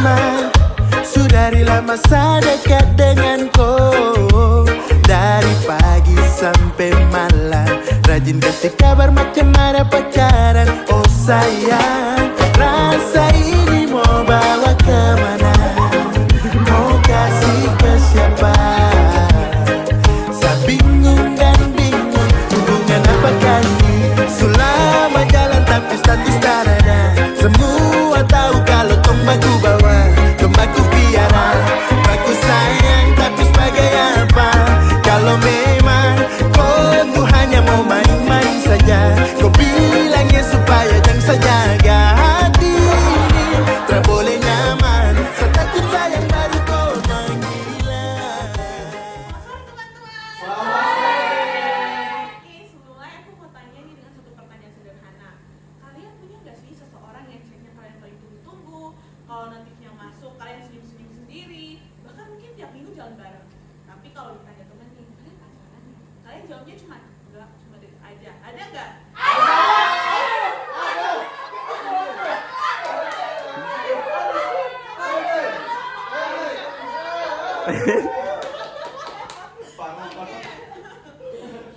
teman, sudarilah masa dekat denganku. Dari pagi sampai malam, rajin kasih kabar macam mana pacaran. Oh sayang, rasa ini mau bawa kemana? Mau kasih ke siapa? Saya bingung dan bingung, hubungan apakah ini? Selama jalan tapi status tak ada. Semua tahu kalau tong baku bawa, tong baku piara, baku sayang tapi sebagai apa? Kalau memang kau hanya mau main-main saja, kau bilangnya supaya jangan sejaga hati ini tak boleh nyaman. Saya takut sayang baru kau menggila. Oke, sebelumnya aku mau tanya nih dengan satu pertanyaan sederhana. Kalian punya nggak sih seseorang yang chatnya kalian paling tunggu-tunggu? Kalau notifnya masuk, kalian senyum-senyum sendiri. Bahkan mungkin tiap minggu jalan bareng. Tapi kalau ditanya temen nih, kalian pacaran nih? Kalian jawabnya cuma enggak, cuma deket aja. Ada nggak?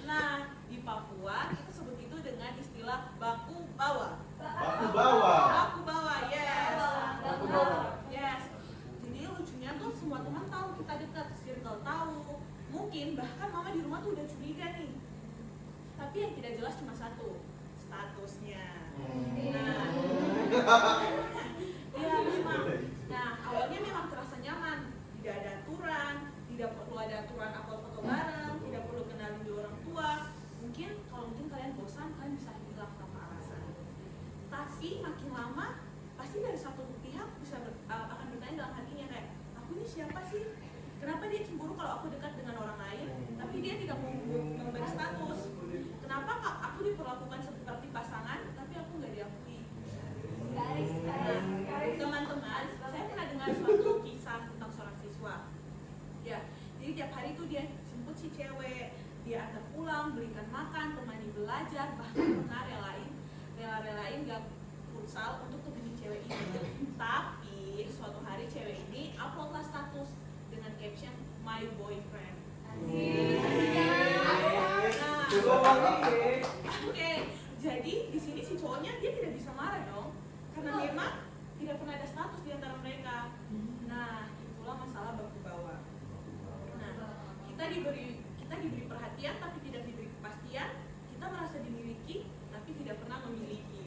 Nah, di Papua kita sebut itu dengan istilah baku bawa. Baku bawa. Baku bawa, yes. Yes. Jadi lucunya tuh semua teman tahu kita dekat, circle tahu. Mungkin bahkan mama di rumah tuh udah curiga nih. Tapi yang tidak jelas cuma satu, statusnya. Nah, ya memang. Nah, awalnya memang terasa nyaman, tidak ada aturan, tidak perlu ada aturan upload foto bareng, tidak perlu kenalin dua orang tua. Mungkin kalian bosan, kalian bisa bilang tanpa alasan. Tapi makin lama, pasti dari satu pihak akan bertanya dalam hatinya kayak, aku ini siapa sih? Kenapa dia cemburu kalau aku dekat dengan orang lain, tapi dia tidak mau memberi status? Kenapa kak aku diperlakukan seperti pasangan, tapi aku nggak diakui? Nah, teman-teman, saya pernah dengar suatu kisah tentang seorang siswa. Ya, jadi tiap hari tuh dia jemput si cewek, dia antar pulang, belikan makan, temani belajar, bahkan pernah rela-relain gak futsal untuk temani cewek ini. Tapi suatu hari cewek ini uploadlah status dengan caption my boyfriend. Oke, jadi di sini si cowoknya dia tidak bisa marah dong, karena memang tidak pernah ada status di antara mereka. Nah, itulah masalah baku bawa. Nah, kita diberi perhatian tapi tidak diberi kepastian. Kita merasa dimiliki tapi tidak pernah memiliki.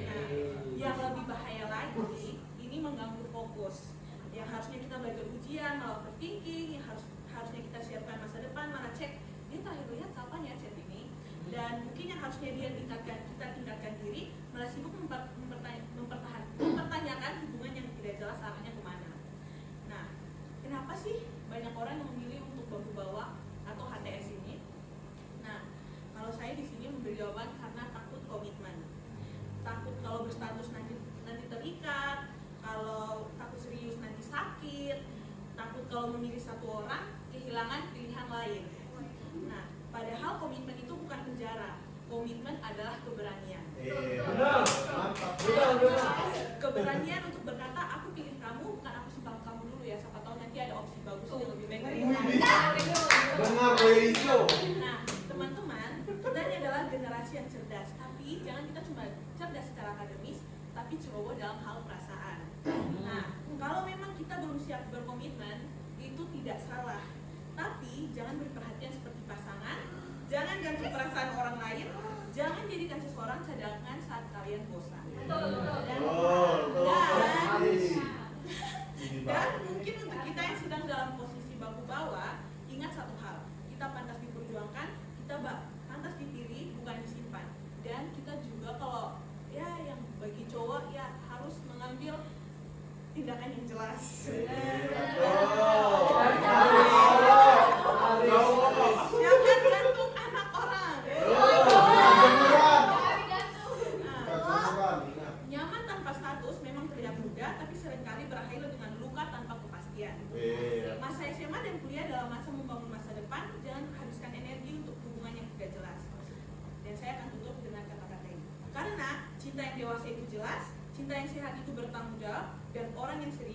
Nah, yang lebih bahaya lagi, ini mengganggu fokus. Yang harusnya kita belajar ujian, malah overthinking, yang harusnya kita siapkan masa depan, malah cek dia terakhir lihat kapan ya chat ini. Dan mungkin yang harusnya kita tingkatkan diri, malah sibuk mempertanyakan hubungan yang tidak jelas arahnya kemana. Nah, kenapa sih banyak orang yang memilih untuk baku bawa atau HTS ini? Nah, kalau saya di sini memberi jawaban karena takut komitmen, takut kalau berstatus nanti terikat, kalau takut serius nanti sakit, takut kalau memilih satu orang kehilangan pilihan lain. Nah, padahal komitmen itu bukan penjara, komitmen adalah keberanian. Benar, mantap. Keberanian untuk berkata aku pilih kamu, bukan aku suka kamu dulu ya, siapa tahu nanti ada opsi bagus yang lebih baik dari kamu. Dengar radio. Nah, teman-teman, kita ini adalah generasi yang cerdas, tapi jangan kita cuma cerdas secara akademis, tapi ceroboh dalam hal perasaan. Nah, kalau memang kita belum siap berkomitmen, itu tidak salah. Tapi jangan beri perhatian seperti pasangan, jangan gantung perasaan orang lain, jangan jadikan seseorang cadangan saat kalian bosan. Dan mungkin untuk kita yang sedang dalam posisi baku bawa, ingat satu hal, kita pantas diperjuangkan, kita pantas dipilih, bukan disimpan. Dan kita juga kalau ya yang bagi cowok ya harus mengambil tindakan yang jelas. Jangan gantung anak orang. Nyaman tanpa status memang terlihat mudah, tapi seringkali berakhir dengan luka tanpa kepastian. Masa SMA dan kuliah dalam masa membangun masa depan, jangan habiskan energi untuk hubungan yang tidak jelas. Dan saya akan tutup dengan kata-kata ini. Karena cinta yang dewasa itu jelas, cinta yang sehat itu bertanggung jawab, dan orang yang serius